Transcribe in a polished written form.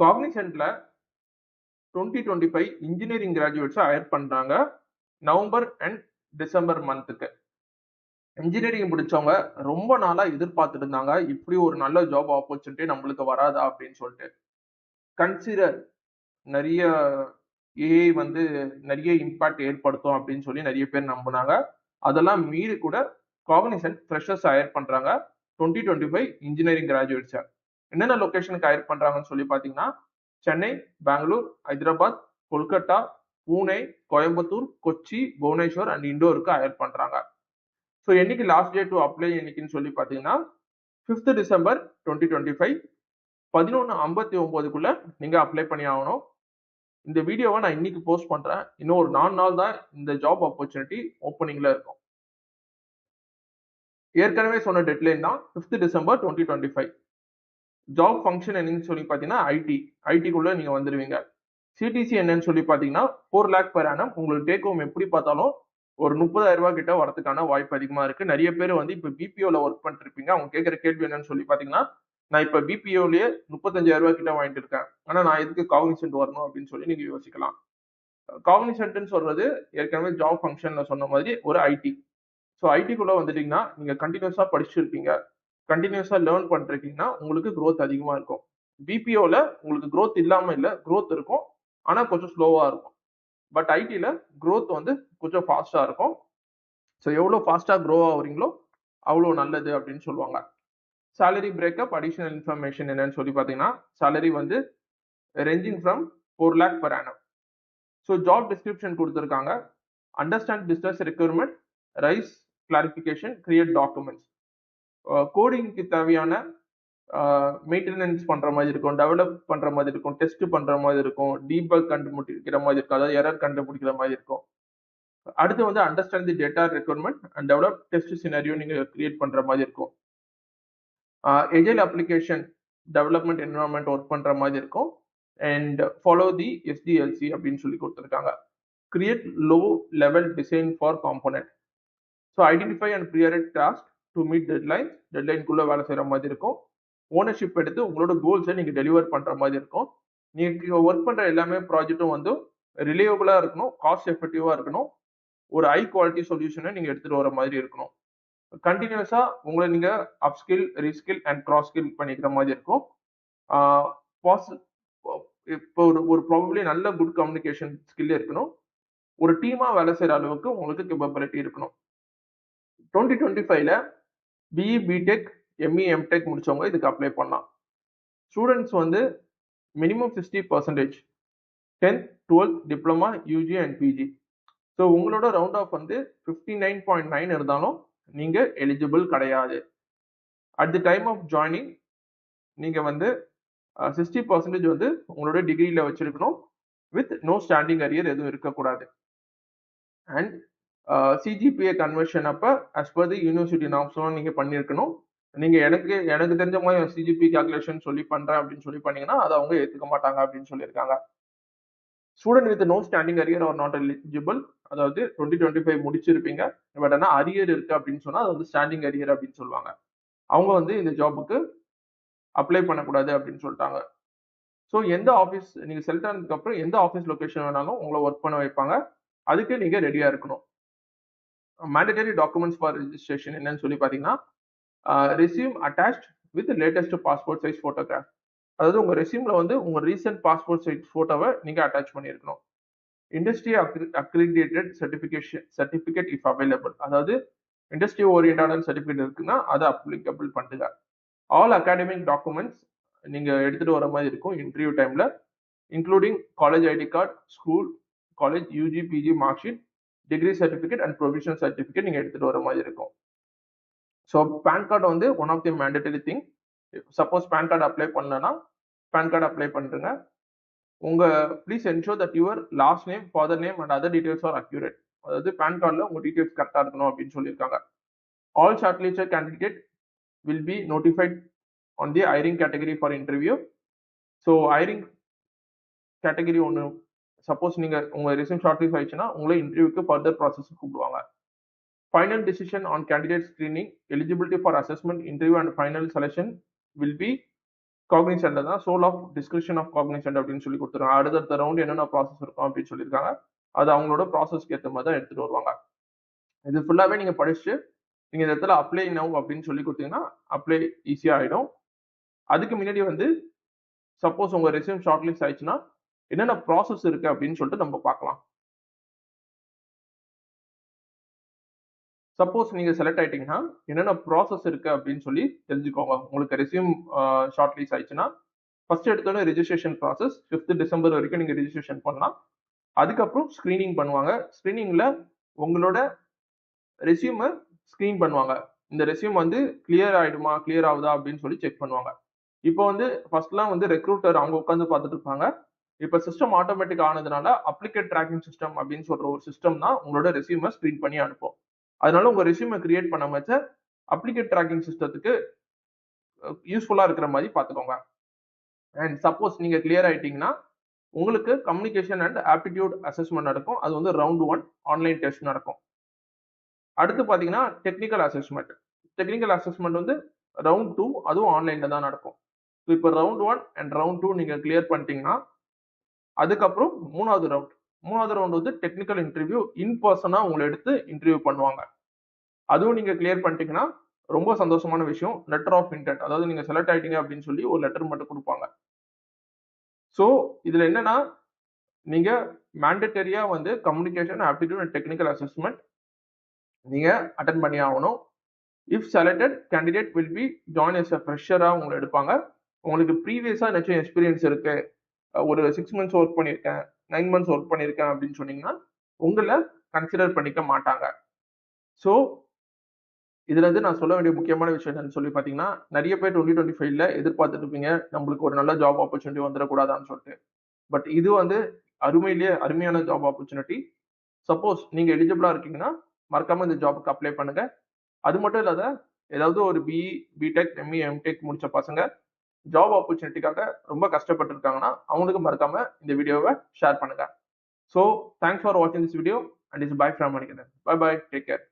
காக்னிசன்ட்ல 2025 engineering graduates higher பண்றாங்க November and December மந்த்துக்கு. Engineering முடிச்சவங்க ரொம்ப நாளா எதிர்பார்த்துட்டு இருந்தாங்க, இப்படி ஒரு நல்ல ஜாப் ஆப்பர்ச்சுனிட்டி நம்மளுக்கு வராதா அப்படின்னு சொல்லிட்டு. கன்சிடர் நிறைய ஏஐ வந்து நிறைய இம்பாக்ட் ஏற்படுத்தும் அப்படின்னு சொல்லி நிறைய பேர் நம்பினாங்க. அதெல்லாம் மீறி கூட காக்னிசன்ட் ஃப்ரெஷர்ஸ் ஹையர் பண்றாங்க 2025 இன்ஜினியரிங் கிராஜுவேட்ஸ். என்னென்ன லொகேஷனுக்கு ஹையர் பண்றாங்கன்னு சொல்லி பாத்தீங்கன்னா, சென்னை, பெங்களூர், ஹைதராபாத், கொல்கத்தா, பூனே, கோயம்புத்தூர், கொச்சி, புவனேஸ்வர் அண்ட் இண்டோருக்கு ஹையர் பண்றாங்க. ஸோ என்னைக்கு லாஸ்ட் டே டு அப்ளை என்னைக்குன்னு சொல்லி பாத்தீங்கன்னா 5th டிசம்பர் 2025 11:59க்குள்ள நீங்க அப்ளை பண்ணி ஆகணும். இந்த வீடியோவை நான் இன்னைக்கு போஸ்ட் பண்றேன். இன்னும் ஒரு 4 நாள் தான் இந்த ஜாப் ஆப்பர்ச்சுனிட்டி ஓப்பனிங்ல இருக்கும். ஏற்கனவே சொன்ன டெட்லைன் தான் 5th டிசம்பர் 2025. ஜாப் ஃபங்க்ஷன் என்னன்னு சொல்லி பாத்தீங்கன்னா ஐடிக்குள்ள நீங்க வந்துருவீங்க. சிடிசி என்னன்னு சொல்லி பாத்தீங்கன்னா 4 lakh per annum. உங்களுக்கு டேக் ஹோம் எப்படி பார்த்தாலும் ஒரு 30,000 ரூபாய் கிட்ட வரதுக்கான வாய்ப்பு அதிகமா இருக்கு. நிறைய பேர் வந்து இப்ப பிபிஓல ஒர்க் பண்ணிட்டு இருப்பீங்க. அவங்க கேட்கிற கேள்வி என்னன்னு சொல்லி பாத்தீங்கன்னா, நான் இப்ப பிபிஓலயே 35,000 ரூபாய் கிட்ட வாங்கிட்டு இருக்கேன், ஆனா நான் எதுக்கு காக்னிசன்ட் வரணும் அப்படின்னு சொல்லி நீங்க யோசிக்கலாம். காக்னிசன்ட்னு சொல்றது ஏற்கனவே ஜாப் ஃபங்க்ஷன்ல சொன்ன மாதிரி ஒரு ஐடி. ஸோ ஐடிக்குள்ள வந்துட்டீங்கன்னா நீங்க கண்டினியூஸா படிச்சிருப்பீங்க, கண்டினியூஸா லேர்ன் பண்ணிருக்கீங்கன்னா உங்களுக்கு growth அதிகமா இருக்கும். பிபிஓல உங்களுக்கு growth இல்லாம இல்ல, growth இருக்கும், ஆனா கொஞ்சம் ஸ்லோவா இருக்கும். பட் ஐடில growth வந்து கொஞ்சம் ஃபாஸ்டா இருக்கும். ஸோ எவ்வளவு ஃபாஸ்டா க்ரோ ஆகுறீங்களோ அவ்வளவு நல்லது அப்படின்னு சொல்லுவாங்க. salary breakup additional information என்னன்னு சொல்லி பாத்தீங்கன்னா, salary வந்து ranging from 4 lakh per annum. So job description கொடுத்துருக்காங்க. Understand business requirement, raise clarification, create documents. கோடிங்க்கு தேவையான மெயின்டெனன்ஸ் பண்ற மாதிரி இருக்கும், டெவலப் பண்ற மாதிரி இருக்கும், டெஸ்ட் பண்ற மாதிரி இருக்கும், டீபக் கண்டுபிடிக்கிற மாதிரி இருக்கும், அதாவது எரர் கண்டுபிடிக்கிற மாதிரி இருக்கும். அடுத்து வந்து understand the data requirement and develop test scenario நீங்க கிரியேட் பண்ற மாதிரி இருக்கும். Agile application development environment work பண்ற மாதிரி இருக்கும். அண்ட் ஃபாலோ தி எஸ்டிஎல்சி அப்படின்னு சொல்லி கொடுத்துருக்காங்க. Create low level design for component. So identify and prioritize task to meet டெட்லைன்குள்ள வேலை செய்யற மாதிரி இருக்கும். ஓனர்ஷிப் எடுத்து உங்களோட கோல்ஸை நீங்க டெலிவர் பண்ற மாதிரி இருக்கும். நீங்க ஒர்க் பண்ற எல்லாமே ப்ராஜெக்டும் வந்து ரிலையபிளா இருக்கணும், காஸ்ட் எஃபெக்டிவா இருக்கணும், ஒரு ஹை குவாலிட்டி சொல்யூஷனை நீங்க எடுத்துட்டு வர மாதிரி இருக்கணும். கண்டினியூஸா உங்களை நீங்க அப்ஸ்கில், ரீஸ்கில் அண்ட் கிராஸ் ஸ்கில் பண்ணிக்கிற மாதிரி இருக்கும். இப்போ ஒரு ப்ராபபிளி நல்ல குட் கம்யூனிகேஷன் ஸ்கில் இருக்கணும். ஒரு டீமா வேலை செய்யற அளவுக்கு உங்களுக்கு கேப்பபிலிட்டி இருக்கணும். 2025ல பிஇ, பிடெக், எம்இ, எம்டெக் முடிச்சவங்க இதுக்கு அப்ளை பண்ணலாம். ஸ்டூடெண்ட்ஸ் வந்து minimum 60%, 10th, 12th, diploma, UG and PG. So உங்களோட ரவுண்ட் ஆஃப் வந்து 59.9 இருந்தாலும் நீங்க எலிஜிபிள் கிடையாது. At the time of joining நீங்க வந்து 60% வந்து உங்களோட டிகிரியில வச்சிருக்கணும், வித் நோ ஸ்டாண்டிங் அரியர் எதுவும் இருக்கக்கூடாது. அண்ட் சிஜிபிஏ கன்வர்ஷன் அப்ப அஸ் பர் தி யூனிவர்சிட்டி நார்ம்ஸ்லாம் நீங்க பண்ணிருக்கணும். நீங்க எனக்கு தெரிஞ்ச மாதிரி சிஜிபி கால்குலேஷன் சொல்லி பண்றேன் அப்படின்னு சொல்லி பண்ணீங்கன்னா அதை அவங்க ஏத்துக்க மாட்டாங்க அப்படின்னு சொல்லியிருக்காங்க. Student with no standing arrear are not eligible. அதாவது 2025 முடிச்சிருப்பீங்க, பட் ஆனா அரியர் இருக்கு அப்படின்னு சொன்னா அது வந்து ஸ்டாண்டிங் அரியர் அப்படின்னு சொல்லுவாங்க. அவங்க வந்து இந்த ஜாபுக்கு அப்ளை பண்ணக்கூடாது அப்படின்னு சொல்லிட்டாங்க. ஸோ எந்த ஆஃபீஸ் நீங்க செலக்ட் ஆனதுக்கு அப்புறம் எந்த ஆஃபீஸ் லொகேஷன் வேணாலும் உங்களை ஒர்க் பண்ண வைப்பாங்க. அதுக்கு நீங்க ரெடியா இருக்கணும். மேண்டேட்டரி டாக்குமெண்ட்ஸ் ஃபார் ரெஜிஸ்ட்ரேஷன் என்னன்னு சொல்லி பாத்தீங்கன்னா, resume attached with latest passport size photograph. அதாவது உங்க ரெஸ்யூம்ல வந்து உங்க ரீசென்ட் பாஸ்போர்ட் சைஸ் போட்டோவை நீங்க அட்டாச் பண்ணியிருக்கணும். Industry accredited certificate if available. அதாவது இண்டஸ்ட்ரி ஓரியன்டான சர்டிபிகேட் இருக்குன்னா அதை அப்ளிகபிள் பண்ணுங்க. ஆல் அகாடமிக் டாக்குமெண்ட்ஸ் நீங்க எடுத்துட்டு வர மாதிரி இருக்கும் இன்டர்வியூ டைம்ல, including college ID card, school, college, UG, PG mark sheet, degree certificate and provisional certificate நீங்க எடுத்துட்டு வர மாதிரி இருக்கும். ஸோ பேன் கார்டு வந்து one of the mandatory thing. Suppose PAN card apply பண்ணலன்னா பேன் கார்டு அப்ளை பண்ணுங்க. உங்க please ensure that your last name, father name and other details are accurate. அதாவது பேன் கார்டுல உங்க டீடைல்ஸ் கரெக்டா இருக்கணும் அப்படின்னு சொல்லியிருக்காங்க. All shortlisted candidate will be notified on the hiring category for interview. So hiring category ஒன்று சப்போஸ் நீங்க உங்க ரெஸ்யூம் ஷார்ட்லிஸ்ட் ஆயிடுச்சுன்னா உங்களை இன்டர்வியூக்கு ஃபர்தர் ப்ராசஸ் கூப்பிடுவாங்க. Final decision on candidate screening, eligibility for assessment, interview and final selection will be காக்னிசன்ட்ல தான் sole of description of Cognizant அப்படின்னு சொல்லி கொடுத்துருக்காங்க. அடுத்தடுத்த ரவுண்ட் என்னென்ன ப்ராசஸ் இருக்கும் அப்படின்னு சொல்லியிருக்காங்க. அது அவங்களோட ப்ராசஸ்க்கு ஏற்ற மாதிரி தான் எடுத்துட்டு வருவாங்க. இது ஃபுல்லாவே நீங்க படிச்சுட்டு நீங்க இந்த இடத்துல அப்ளை நவ் அப்படின்னு சொல்லி கொடுத்தீங்கன்னா அப்ளை ஈஸியா ஆயிடும். அதுக்கு முன்னாடி வந்து சப்போஸ் உங்க ரெஸ்யூம் ஷார்ட் லிஸ்ட் ஆயிடுச்சுன்னா என்னென்ன ப்ராசஸ் இருக்கு அப்படின்னு சொல்லிட்டு நம்ம பார்க்கலாம். சப்போஸ் நீங்க செலக்ட் ஆயிட்டீங்கன்னா என்னென்ன ப்ராசஸ் இருக்கு அப்படின்னு சொல்லி தெரிஞ்சுக்கோங்க. உங்களுக்கு ரெஸ்யூம் ஷார்ட் லிஸ்ட் ஆயிடுச்சுன்னா ஃபர்ஸ்ட் எடுத்தோடனே ரெஜிஸ்ட்ரேஷன் ப்ராசஸ் 5th டிசம்பர் வரைக்கும் நீங்க ரெஜிஸ்ட்ரேஷன் பண்ணலாம். அதுக்கப்புறம் ஸ்கிரீனிங் பண்ணுவாங்க. ஸ்கிரீனிங்ல உங்களோட ரெஸ்யூமை ஸ்கிரீன் பண்ணுவாங்க. இந்த ரெஸ்யூம் வந்து கிளியர் ஆயிடுமா, கிளியர் ஆகுதா அப்படின்னு சொல்லி செக் பண்ணுவாங்க. இப்போ வந்து ஃபர்ஸ்ட்லாம் வந்து ரெக்ரூட்டர் அவங்க உட்காந்து பார்த்துட்டு இருப்பாங்க. இப்போ சிஸ்டம் ஆட்டோமேட்டிக் ஆனதுனால அப்ளிகேட் ட்ராக்கிங் சிஸ்டம் அப்படின்னு சொல்ற ஒரு சிஸ்டம் தான் உங்களோட ரெஸ்யூமை ஸ்கிரீன் பண்ணி அனுப்பும். அதனால உங்க ரெஸ்யூமை கிரியேட் பண்ண வச்ச அப்ளிகேட் ட்ராக்கிங் சிஸ்டத்துக்கு யூஸ்ஃபுல்லா இருக்கிற மாதிரி பார்த்துக்கோங்க. அண்ட் சப்போஸ் நீங்க கிளியர் ஆயிட்டீங்கன்னா உங்களுக்கு கம்யூனிகேஷன் அண்ட் ஆப்டிடியூட் அசஸ்மெண்ட் நடக்கும். அது வந்து ரவுண்ட் 1 ஆன்லைன் டெஸ்ட் நடக்கும். அடுத்து பாத்தீங்கன்னா டெக்னிக்கல் அசஸ்மெண்ட். டெக்னிக்கல் அசஸ்மெண்ட் வந்து ரவுண்ட் 2 அதுவும் ஆன்லைன்ல தான் நடக்கும். இப்போ ரவுண்ட் 1 அண்ட் ரவுண்ட் 2 நீங்க கிளியர் பண்ணிட்டீங்கன்னா அதுக்கப்புறம் மூணாவது ரவுண்ட் வந்து டெக்னிக்கல் இன்டர்வியூ இன் பர்சனா உங்களை எடுத்து இன்டர்வியூ பண்ணுவாங்க. அதுவும் நீங்க கிளியர் பண்ணிட்டீங்கன்னா ரொம்ப சந்தோஷமான விஷயம். லெட்டர் ஆஃப் இன்டென்ட், அதாவது நீங்க செலக்ட் ஆயிட்டீங்க அப்படின்னு சொல்லி ஒரு லெட்டர் மட்டும் கொடுப்பாங்க. ஸோ இதுல என்னன்னா நீங்க மேண்டட்டரியா வந்து communication aptitude and technical assessment நீங்க அட்டன் பண்ணி ஆகணும். If selected candidate will be join as a ஃப்ரெஷரா உங்களை எடுப்பாங்க. உங்களுக்கு ப்ரீவியஸா ஏதாச்சும் எக்ஸ்பீரியன்ஸ் இருக்கு, ஒரு 6 months ஒர்க் பண்ணியிருக்கேன், 9 months ஒர்க் பண்ணியிருக்கேன் அப்படின்னு சொன்னீங்கன்னா உங்களை கன்சிடர் பண்ணிக்க மாட்டாங்க. ஸோ இதுல இருந்து நான் சொல்ல வேண்டிய முக்கியமான விஷயம் என்னன்னு சொல்லி பாத்தீங்கன்னா, நிறைய பேர் 2025ல எதிர்பார்த்துட்டு இருப்பீங்க நம்மளுக்கு ஒரு நல்ல ஜாப் ஆப்பர்ச்சுனிட்டி வந்துடக்கூடாதான்னு சொல்லிட்டு. பட் இது வந்து அருமையான ஜாப் ஆப்பர்ச்சுனிட்டி. சப்போஸ் நீங்க எலிஜிபிளா இருக்கீங்கன்னா மறக்காம இந்த ஜாபுக்கு அப்ளை பண்ணுங்க. அது மட்டும் இல்லாத ஏதாவது ஒரு பிஇ, பிடெக், எம்இ, எம்டெக் முடிச்ச பசங்க ஜாப் ஆப்பர்ச்சுனிட்டிக்காக ரொம்ப கஷ்டப்பட்டு இருக்காங்கன்னா அவங்களுக்கு மறக்காம இந்த வீடியோவை ஷேர் பண்ணுங்க. ஸோ தேங்க்ஸ் ஃபார் வாட்சிங் this video and it's bye from Manikandan. Bye bye, take care.